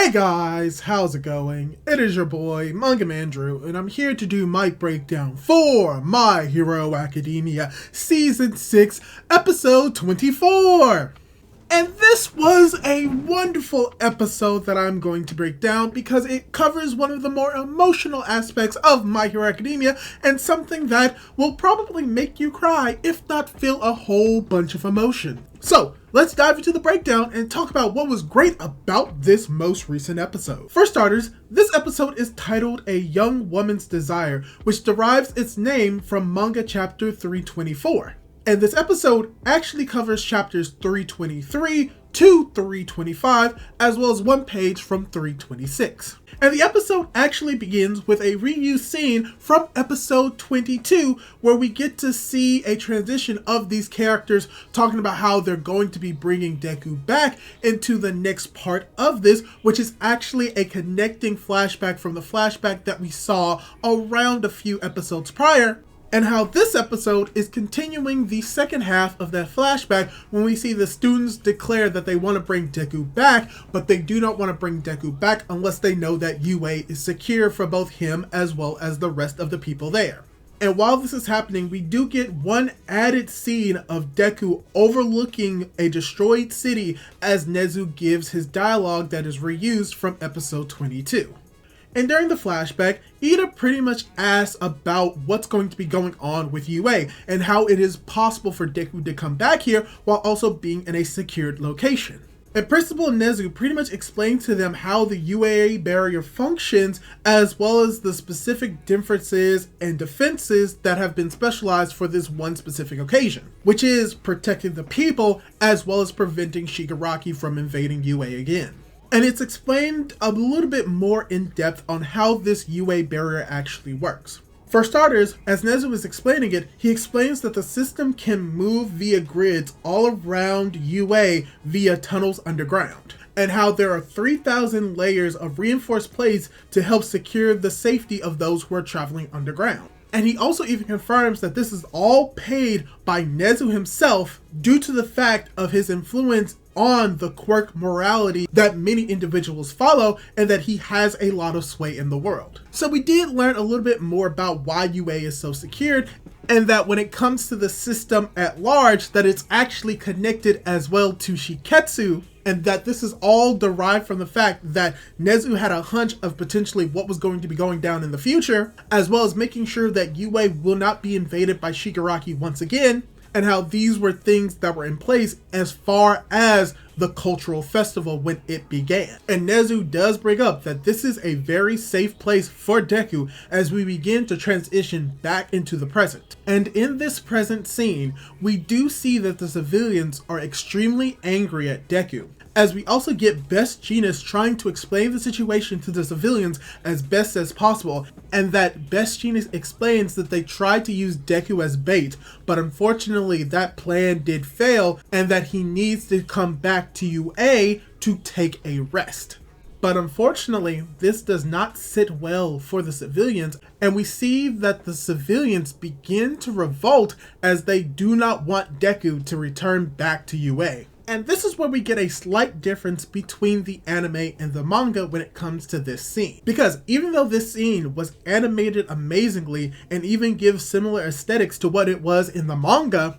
Hey guys, how's it going? It is your boy, Manga Andrew, and I'm here to do my breakdown for My Hero Academia Season 6, Episode 24! And this was a wonderful episode that I'm going to break down because it covers one of the more emotional aspects of My Hero Academia and something that will probably make you cry, if not feel a whole bunch of emotion. So, let's dive into the breakdown and talk about what was great about this most recent episode. For starters, this episode is titled A Young Woman's Desire, which derives its name from manga chapter 324. And this episode actually covers chapters 323 to 325, as well as one page from 326. And the episode actually begins with a reused scene from episode 22, where we get to see a transition of these characters talking about how they're going to be bringing Deku back into the next part of this, which is actually a connecting flashback from the flashback that we saw around a few episodes prior. And how this episode is continuing the second half of that flashback when we see the students declare that they want to bring Deku back, but they do not want to bring Deku back unless they know that UA is secure for both him as well as the rest of the people there. And while this is happening, we do get one added scene of Deku overlooking a destroyed city as Nezu gives his dialogue that is reused from episode 22. And during the flashback, Ida pretty much asks about what's going to be going on with UA and how it is possible for Deku to come back here while also being in a secured location. And Principal Nezu pretty much explains to them how the UA barrier functions, as well as the specific differences and defenses that have been specialized for this one specific occasion, which is protecting the people as well as preventing Shigaraki from invading UA again. And it's explained a little bit more in depth on how this UA barrier actually works. For starters, as Nezu is explaining it, he explains that the system can move via grids all around UA via tunnels underground, and how there are 3,000 layers of reinforced plates to help secure the safety of those who are traveling underground. And he also even confirms that this is all paid by Nezu himself due to the fact of his influence on the quirk morality that many individuals follow, and that he has a lot of sway in the world. So we did learn a little bit more about why UA is so secured, and that when it comes to the system at large, that it's actually connected as well to Shiketsu, and that this is all derived from the fact that Nezu had a hunch of potentially what was going to be going down in the future, as well as making sure that UA will not be invaded by Shigaraki once again, and how these were things that were in place as far as the cultural festival when it began. And Nezu does bring up that this is a very safe place for Deku as we begin to transition back into the present. And in this present scene, we do see that the civilians are extremely angry at Deku, as we also get Best Jeanist trying to explain the situation to the civilians as best as possible, and that Best Jeanist explains that they tried to use Deku as bait, but unfortunately that plan did fail, and that he needs to come back to UA to take a rest. But unfortunately, this does not sit well for the civilians, and we see that the civilians begin to revolt as they do not want Deku to return back to UA. And this is where we get a slight difference between the anime and the manga when it comes to this scene. Because even though this scene was animated amazingly and even gives similar aesthetics to what it was in the manga,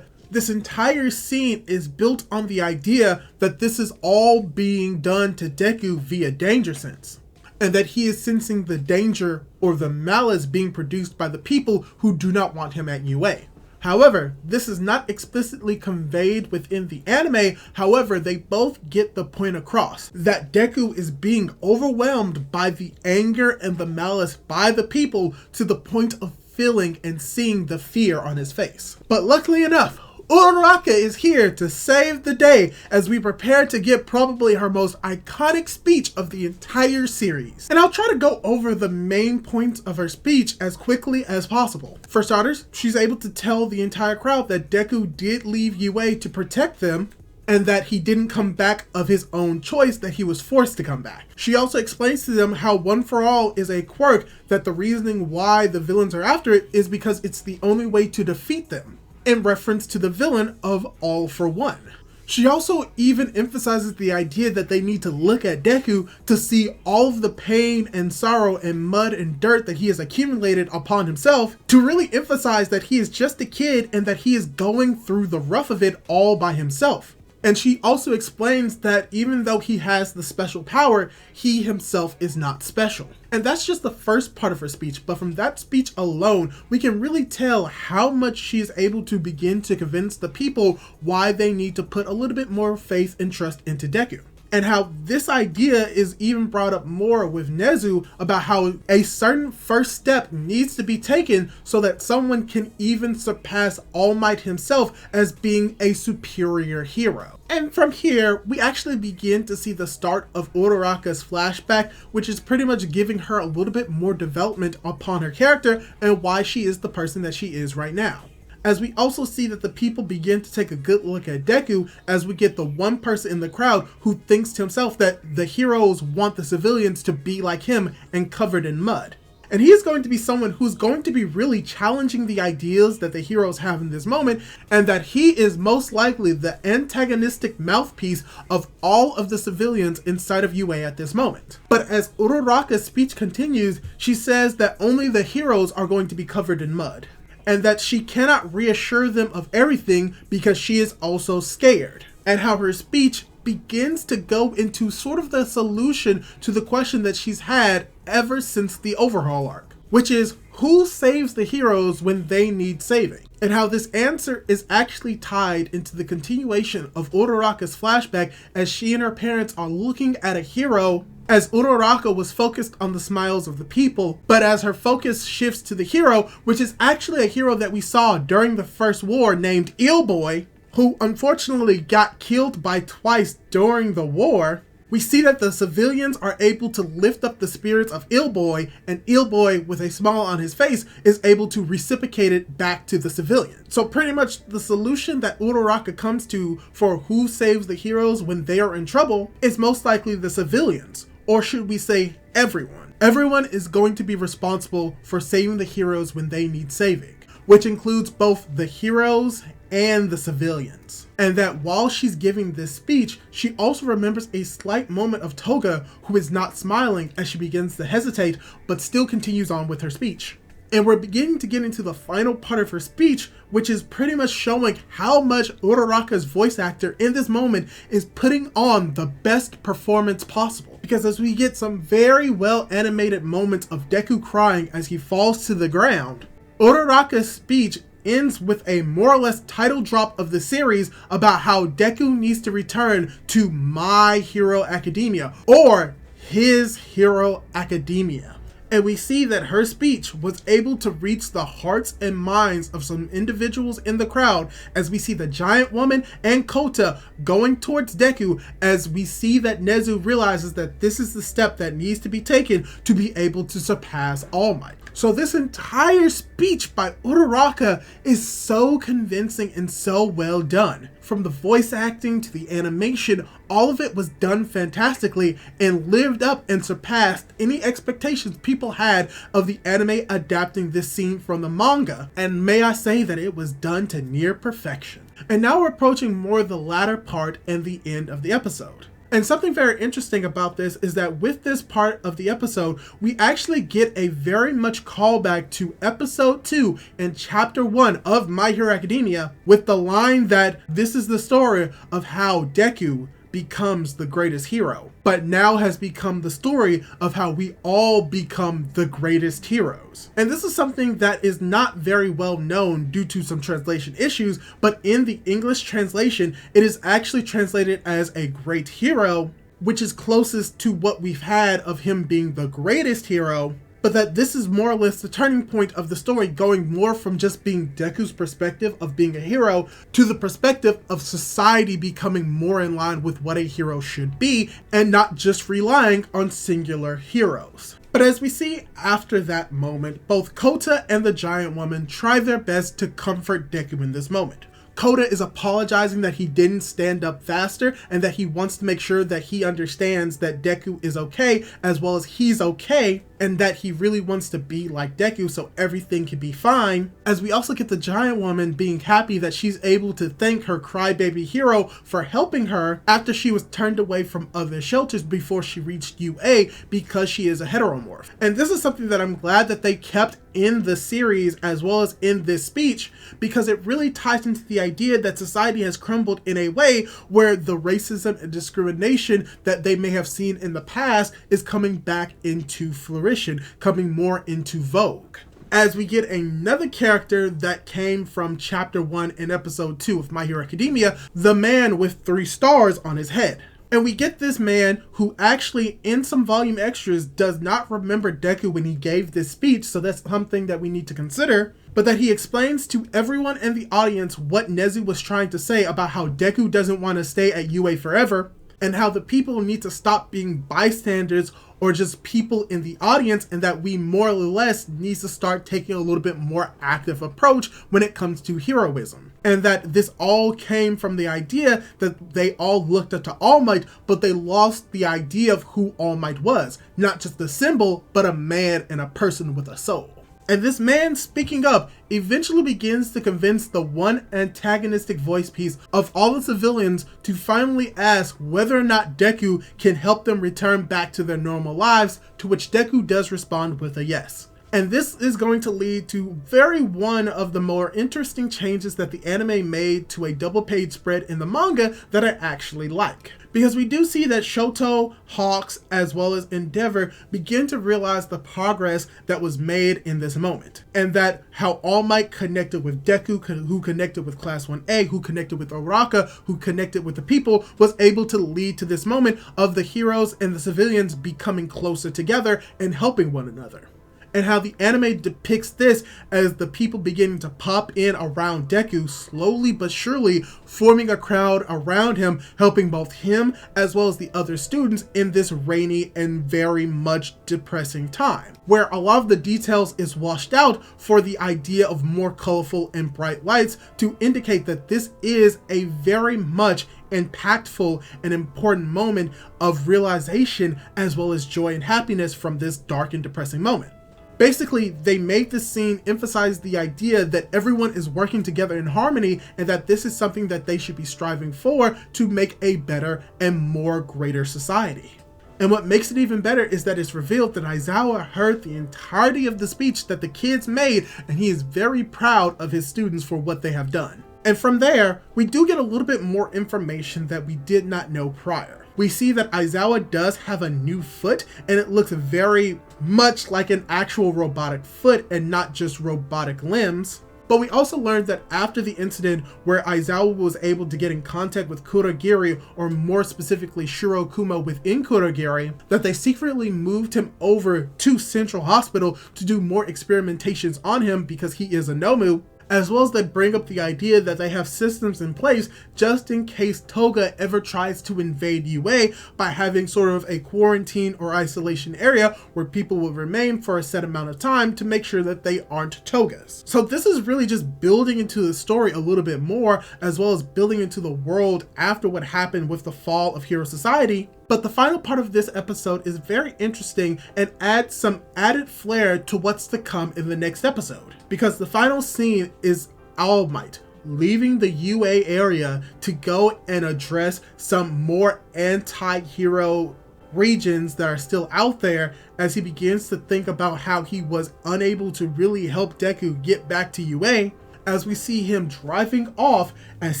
this entire scene is built on the idea that this is all being done to Deku via danger sense, and that he is sensing the danger or the malice being produced by the people who do not want him at UA. However, this is not explicitly conveyed within the anime. However, they both get the point across that Deku is being overwhelmed by the anger and the malice by the people to the point of feeling and seeing the fear on his face. But luckily enough, Uraka is here to save the day as we prepare to get probably her most iconic speech of the entire series. And I'll try to go over the main points of her speech as quickly as possible. For starters, she's able to tell the entire crowd that Deku did leave UA to protect them, and that he didn't come back of his own choice, that he was forced to come back. She also explains to them how One for All is a quirk, that the reasoning why the villains are after it is because it's the only way to defeat them, in reference to the villain of All for One. She also even emphasizes the idea that they need to look at Deku to see all of the pain and sorrow and mud and dirt that he has accumulated upon himself, to really emphasize that he is just a kid and that he is going through the rough of it all by himself. And she also explains that even though he has the special power, he himself is not special. And that's just the first part of her speech, but from that speech alone, we can really tell how much she is able to begin to convince the people why they need to put a little bit more faith and trust into Deku. And how this idea is even brought up more with Nezu about how a certain first step needs to be taken so that someone can even surpass All Might himself as being a superior hero. And from here, we actually begin to see the start of Uraraka's flashback, which is pretty much giving her a little bit more development upon her character and why she is the person that she is right now. As we also see that the people begin to take a good look at Deku, as we get the one person in the crowd who thinks to himself that the heroes want the civilians to be like him and covered in mud. And he is going to be someone who's going to be really challenging the ideas that the heroes have in this moment, and that he is most likely the antagonistic mouthpiece of all of the civilians inside of UA at this moment. But as Uraraka's speech continues, she says that only the heroes are going to be covered in mud, and that she cannot reassure them of everything because she is also scared. And how her speech begins to go into sort of the solution to the question that she's had ever since the Overhaul arc, which is who saves the heroes when they need saving? And how this answer is actually tied into the continuation of Uraraka's flashback as she and her parents are looking at a hero, as Uraraka was focused on the smiles of the people, but as her focus shifts to the hero, which is actually a hero that we saw during the first war named Eel Boy, who unfortunately got killed by twice during the war, we see that the civilians are able to lift up the spirits of Eel Boy, and Eel Boy, with a smile on his face, is able to reciprocate it back to the civilians. So pretty much the solution that Uraraka comes to for who saves the heroes when they are in trouble is most likely the civilians, or should we say everyone. Everyone is going to be responsible for saving the heroes when they need saving, which includes both the heroes and the civilians. And that while she's giving this speech, she also remembers a slight moment of Toga, who is not smiling as she begins to hesitate, but still continues on with her speech. And we're beginning to get into the final part of her speech, which is pretty much showing how much Uraraka's voice actor in this moment is putting on the best performance possible. Because as we get some very well animated moments of Deku crying as he falls to the ground, Uraraka's speech ends with a more or less title drop of the series about how Deku needs to return to My Hero Academia, or His Hero Academia. And we see that her speech was able to reach the hearts and minds of some individuals in the crowd, as we see the giant woman and Kota going towards Deku, as we see that Nezu realizes that this is the step that needs to be taken to be able to surpass All Might. So this entire speech by Uraraka is so convincing and so well done. From the voice acting to the animation, all of it was done fantastically and lived up and surpassed any expectations people had of the anime adapting this scene from the manga. And may I say that it was done to near perfection. And now we're approaching more the latter part and the end of the episode. And something very interesting about this is that with this part of the episode, we actually get a very much callback to episode 2 and chapter 1 of My Hero Academia, with the line that this is the story of how Deku becomes the greatest hero, but now has become the story of how we all become the greatest heroes. And this is something that is not very well known due to some translation issues, but in the English translation, it is actually translated as a great hero, which is closest to what we've had of him being the greatest hero, but that this is more or less the turning point of the story, going more from just being Deku's perspective of being a hero to the perspective of society becoming more in line with what a hero should be, and not just relying on singular heroes. But as we see after that moment, both Kota and the giant woman try their best to comfort Deku in this moment. Kota is apologizing that he didn't stand up faster and that he wants to make sure that he understands that Deku is okay as well as he's okay. and that he really wants to be like Deku so everything can be fine, as we also get the giant woman being happy that she's able to thank her crybaby hero for helping her after she was turned away from other shelters before she reached UA because she is a heteromorph. And this is something that I'm glad that they kept in the series as well as in this speech, because it really ties into the idea that society has crumbled in a way where the racism and discrimination that they may have seen in the past is coming back into fruition, coming more into vogue. As we get another character that came from chapter 1 in episode 2 of My Hero Academia, the man with 3 stars on his head. And we get this man who actually, in some volume extras, does not remember Deku when he gave this speech, so that's something that we need to consider. But that he explains to everyone in the audience what Nezu was trying to say about how Deku doesn't want to stay at UA forever, and how the people need to stop being bystanders or just people in the audience, and that we more or less needs to start taking a little bit more active approach when it comes to heroism. And that this all came from the idea that they all looked up to All Might, but they lost the idea of who All Might was. Not just the symbol, but a man and a person with a soul. And this man speaking up eventually begins to convince the one antagonistic voice piece of all the civilians to finally ask whether or not Deku can help them return back to their normal lives, to which Deku does respond with a yes. And this is going to lead to one of the more interesting changes that the anime made to a double page spread in the manga that I actually like. Because we do see that Shoto, Hawks, as well as Endeavor begin to realize the progress that was made in this moment. And that how All Might connected with Deku, who connected with Class 1A, who connected with Uraka, who connected with the people, was able to lead to this moment of the heroes and the civilians becoming closer together and helping one another. And how the anime depicts this as the people beginning to pop in around Deku, slowly but surely forming a crowd around him, helping both him as well as the other students in this rainy and very much depressing time, where a lot of the details is washed out for the idea of more colorful and bright lights to indicate that this is a very much impactful and important moment of realization as well as joy and happiness from this dark and depressing moment. Basically, they made this scene emphasize the idea that everyone is working together in harmony and that this is something that they should be striving for to make a better and more greater society. And what makes it even better is that it's revealed that Aizawa heard the entirety of the speech that the kids made, and he is very proud of his students for what they have done. And from there, we do get a little bit more information that we did not know prior. We see that Aizawa does have a new foot, and it looks very much like an actual robotic foot and not just robotic limbs. But we also learned that after the incident where Aizawa was able to get in contact with Kurogiri, or more specifically Shirokuma within Kurogiri, that they secretly moved him over to Central Hospital to do more experimentations on him because he is a Nomu, as well as they bring up the idea that they have systems in place just in case Toga ever tries to invade UA by having sort of a quarantine or isolation area where people will remain for a set amount of time to make sure that they aren't Togas. So this is really just building into the story a little bit more, as well as building into the world after what happened with the fall of Hero Society. But the final part of this episode is very interesting and adds some added flair to what's to come in the next episode. Because the final scene is All Might leaving the UA area to go and address some more anti-hero regions that are still out there, as he begins to think about how he was unable to really help Deku get back to UA. As we see him driving off, as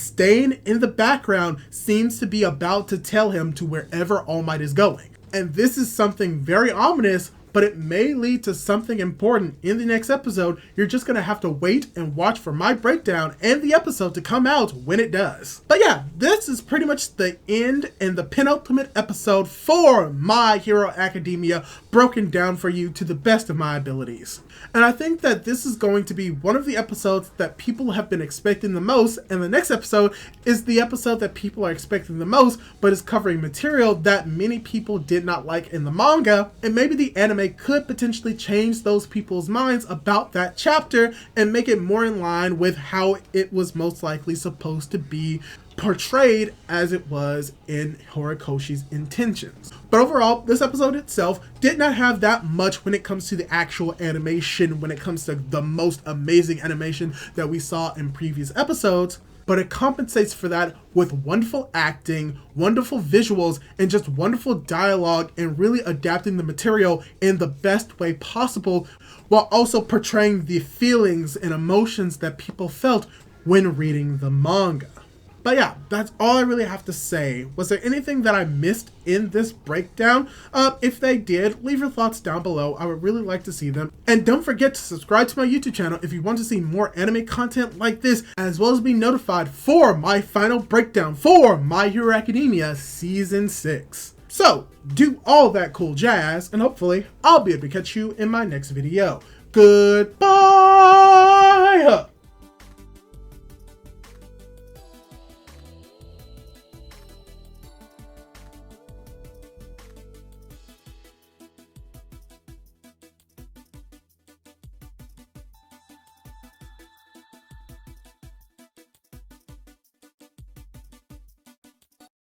Stain in the background seems to be about to tell him to wherever All Might is going. And this is something very ominous, but it may lead to something important in the next episode. You're just gonna have to wait and watch for my breakdown and the episode to come out when it does. But yeah, this is pretty much the end and the penultimate episode for My Hero Academia, broken down for you to the best of my abilities. And I think that this is going to be one of the episodes that people have been expecting the most, and the next episode is the episode that people are expecting the most, but is covering material that many people did not like in the manga, and maybe the anime could potentially change those people's minds about that chapter and make it more in line with how it was most likely supposed to be portrayed as it was in Horikoshi's intentions. But overall, this episode itself did not have that much when it comes to the actual animation, when it comes to the most amazing animation that we saw in previous episodes, but it compensates for that with wonderful acting, wonderful visuals, and just wonderful dialogue, and really adapting the material in the best way possible, while also portraying the feelings and emotions that people felt when reading the manga. But yeah, that's all I really have to say. Was there anything that I missed in this breakdown? If they did, leave your thoughts down below. I would really like to see them. And don't forget to subscribe to my YouTube channel if you want to see more anime content like this, as well as be notified for my final breakdown for My Hero Academia Season 6. So, do all that cool jazz, and hopefully I'll be able to catch you in my next video. Goodbye!